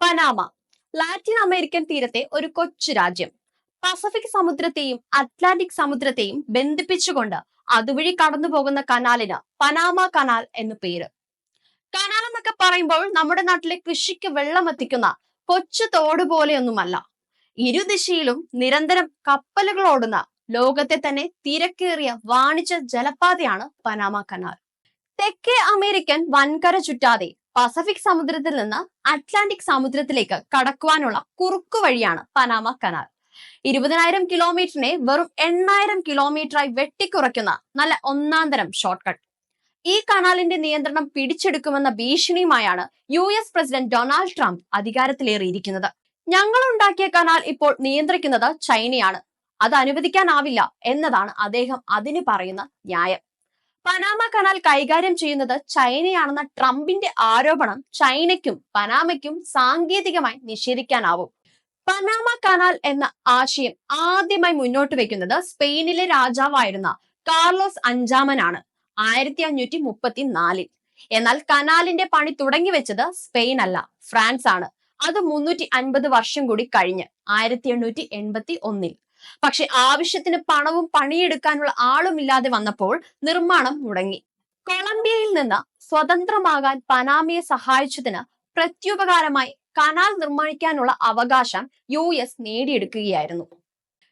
Panama Latin American തീരത്തെ ഒരു കൊച്ചു രാജ്യം. പസഫിക് സമുദ്രത്തെയും അറ്റ്ലാന്റിക് സമുദ്രത്തെയും ബന്ധിപ്പിച്ചുകൊണ്ട് അതുവഴി കടന്നു പോകുന്ന കനാലിന് പനാമ കനാൽ എന്നു പേര്. കനാൽ എന്നൊക്കെ പറയുമ്പോൾ നമ്മുടെ നാട്ടിലെ കൃഷിക്ക് വെള്ളം എത്തിക്കുന്ന കൊച്ചു തോട് പോലെയൊന്നുമല്ല. ഇരുദിശയിലും നിരന്തരം കപ്പലുകൾ ഓടുന്ന ലോകത്തെ തന്നെ തിരക്കേറിയ വാണിജ്യ ജലപാതയാണ് പനാമ കനാൽ. തെക്കേ അമേരിക്കൻ വൻകര ചുറ്റാതെ പസഫിക് സമുദ്രത്തിൽ നിന്ന് അറ്റ്ലാന്റിക് സമുദ്രത്തിലേക്ക് കടക്കുവാനുള്ള കുറുക്കു വഴിയാണ് പനാമ കനാൽ. 20,000 കിലോമീറ്ററിനെ വെറും 8,000 കിലോമീറ്ററായി വെട്ടിക്കുറയ്ക്കുന്ന നല്ല ഒന്നാന്തരം ഷോർട്ട് കട്ട്. ഈ കനാലിന്റെ നിയന്ത്രണം പിടിച്ചെടുക്കുമെന്ന ഭീഷണിയുമായാണ് US പ്രസിഡന്റ് ഡൊണാൾഡ് ട്രംപ് അധികാരത്തിലേറിയിരിക്കുന്നത്. ഞങ്ങൾ ഉണ്ടാക്കിയ കനാൽ ഇപ്പോൾ നിയന്ത്രിക്കുന്നത് ചൈനയാണ്, അത് അനുവദിക്കാനാവില്ല എന്നതാണ് അദ്ദേഹം അതിന് പറയുന്ന ന്യായം. പനാമ കനാൽ കൈകാര്യം ചെയ്യുന്നത് ചൈനയാണെന്ന ട്രംപിന്റെ ആരോപണം ചൈനയ്ക്കും പനാമയ്ക്കും സാങ്കേതികമായി നിഷേധിക്കാനാവും. പനാമ കനാൽ എന്ന ആശയം ആദ്യമായി മുന്നോട്ട് വെക്കുന്നത് സ്പെയിനിലെ രാജാവായിരുന്ന കാർലോസ് അഞ്ചാമനാണ് 1534. എന്നാൽ കനാലിന്റെ പണി തുടങ്ങി വെച്ചത് സ്പെയിൻ അല്ല, ഫ്രാൻസ് ആണ്. അത് 350 വർഷം കൂടി കഴിഞ്ഞ് 1881. പക്ഷെ ആവശ്യത്തിന് പണവും പണിയെടുക്കാനുള്ള ആളുമില്ലാതെ വന്നപ്പോൾ നിർമ്മാണം മുടങ്ങി. കൊളംബിയയിൽ നിന്ന് സ്വതന്ത്രമാകാൻ പനാമയെ സഹായിച്ചതിന് പ്രത്യുപകാരമായി കനാൽ നിർമ്മിക്കാനുള്ള അവകാശം US നേടിയെടുക്കുകയായിരുന്നു.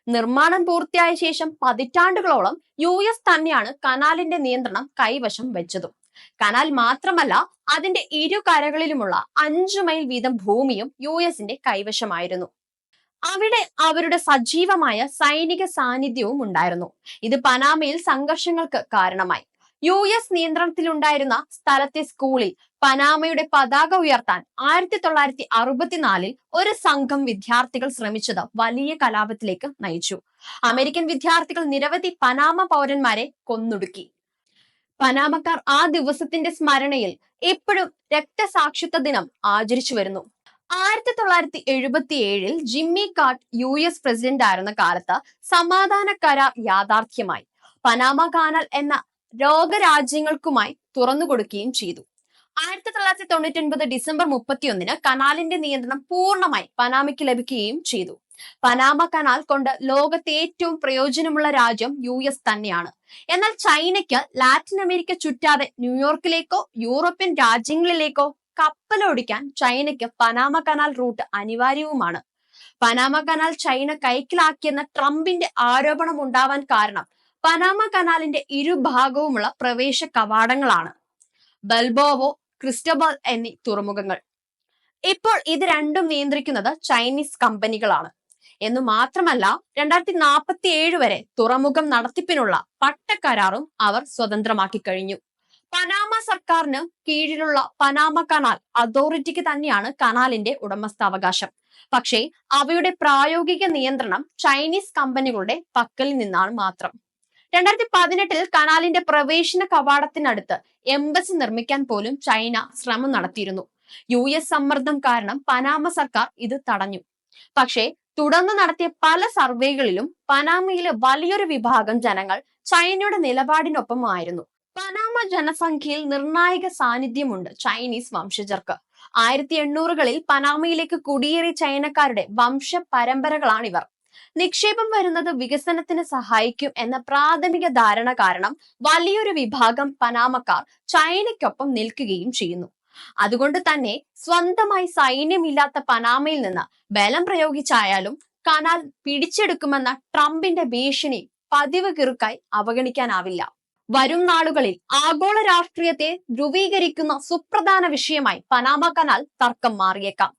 നിർമ്മാണം പൂർത്തിയായ ശേഷം പതിറ്റാണ്ടുകളോളം US തന്നെയാണ് കനാലിന്റെ നിയന്ത്രണം കൈവശം വെച്ചതും. കനാൽ മാത്രമല്ല, അതിന്റെ ഇരു കരകളിലുമുള്ള 5 മൈൽ വീതം ഭൂമിയും USന്റെ കൈവശമായിരുന്നു. അവിടെ അവരുടെ സജീവമായ സൈനിക സാന്നിധ്യവും ഉണ്ടായിരുന്നു. ഇത് പനാമയിൽ സംഘർഷങ്ങൾക്ക് കാരണമായി. US നിയന്ത്രണത്തിലുണ്ടായിരുന്ന സ്ഥലത്തെ സ്കൂളിൽ പനാമയുടെ പതാക ഉയർത്താൻ 1964 ഒരു സംഘം വിദ്യാർത്ഥികൾ ശ്രമിച്ചത് വലിയ കലാപത്തിലേക്ക് നയിച്ചു. അമേരിക്കൻ വിദ്യാർത്ഥികൾ നിരവധി പനാമ പൗരന്മാരെ കൊന്നൊടുക്കി. പനാമക്കാർ ആ ദിവസത്തിന്റെ സ്മരണയിൽ എപ്പോഴും രക്തസാക്ഷിത്വ ദിനം ആചരിച്ചു വരുന്നു. 1977 ജിമ്മി കാർട്ട് US പ്രസിഡന്റ് ആയിരുന്ന കാലത്ത് സമാധാന കരാർ യാഥാർത്ഥ്യമായി. പനാമ കനാൽ എന്ന ലോകരാജ്യങ്ങൾക്കുമായി തുറന്നുകൊടുക്കുകയും ചെയ്തു. 1999 ഡിസംബർ 31 കനാലിന്റെ നിയന്ത്രണം പൂർണ്ണമായി പനാമയ്ക്ക് ലഭിക്കുകയും ചെയ്തു. പനാമ കനാൽ കൊണ്ട് ലോകത്തെ ഏറ്റവും പ്രയോജനമുള്ള രാജ്യം US തന്നെയാണ്. എന്നാൽ ചൈനയ്ക്ക് ലാറ്റിൻ അമേരിക്ക ചുറ്റാതെ ന്യൂയോർക്കിലേക്കോ യൂറോപ്യൻ രാജ്യങ്ങളിലേക്കോ കപ്പലോടിക്കാൻ ചൈനയ്ക്ക് പനാമ കനാൽ റൂട്ട് അനിവാര്യവുമാണ്. പനാമ കനാൽ ചൈന കൈക്കലാക്കിയെന്ന ട്രംപിന്റെ ആരോപണം ഉണ്ടാവാൻ കാരണം പനാമ കനാലിന്റെ ഇരുഭാഗവുമുള്ള പ്രവേശ കവാടങ്ങളാണ്. ബൽബോവോ, ക്രിസ്റ്റബൽ എന്നീ തുറമുഖങ്ങൾ. ഇപ്പോൾ ഇത് രണ്ടും നിയന്ത്രിക്കുന്നത് ചൈനീസ് കമ്പനികളാണ്. എന്നു മാത്രമല്ല, 2047 വരെ തുറമുഖം നടത്തിപ്പിനുള്ള പട്ടക്കരാറും അവർ സ്വതന്ത്രമാക്കി കഴിഞ്ഞു. പനാമ സർക്കാരിന് കീഴിലുള്ള പനാമ കനാൽ അതോറിറ്റിക്ക് തന്നെയാണ് കനാലിന്റെ ഉടമസ്ഥാവകാശം. പക്ഷേ അവയുടെ പ്രായോഗിക നിയന്ത്രണം ചൈനീസ് കമ്പനികളുടെ പക്കലിൽ നിന്നാണ് മാത്രം. 2018 കനാലിന്റെ പ്രവേശന കവാടത്തിനടുത്ത് എംബസി നിർമ്മിക്കാൻ പോലും ചൈന ശ്രമം നടത്തിയിരുന്നു. US സമ്മർദ്ദം കാരണം പനാമ സർക്കാർ ഇത് തടഞ്ഞു. പക്ഷേ തുടർന്ന് നടത്തിയ പല സർവേകളിലും പനാമയിലെ വലിയൊരു വിഭാഗം ജനങ്ങൾ ചൈനയുടെ നിലപാടിനൊപ്പമായിരുന്നു. പനാമ ജനസംഖ്യയിൽ നിർണായക സാന്നിധ്യമുണ്ട് ചൈനീസ് വംശജർക്ക്. 1800കളിൽ പനാമയിലേക്ക് കുടിയേറിയ ചൈനക്കാരുടെ വംശ പരമ്പരകളാണിവർ. നിക്ഷേപം വരുന്നത് വികസനത്തിന് സഹായിക്കും എന്ന പ്രാഥമിക ധാരണ കാരണം വലിയൊരു വിഭാഗം പനാമക്കാർ ചൈനയ്ക്കൊപ്പം നിൽക്കുകയും ചെയ്യുന്നു. അതുകൊണ്ട് തന്നെ സ്വന്തമായി സൈന്യമില്ലാത്ത പനാമയിൽ നിന്ന് ബലം പ്രയോഗിച്ചായാലും കനാൽ പിടിച്ചെടുക്കുമെന്ന ട്രംപിന്റെ ഭീഷണി പതിവ് കിറുക്കായി അവഗണിക്കാനാവില്ല. വരും നാളുകളിൽ ആഗോള രാഷ്ട്രീയത്തെ ധ്രുവീകരിക്കുന്ന സുപ്രധാന വിഷയമായി പനാമ കനാൽ തർക്കം മാറിയേക്കാം.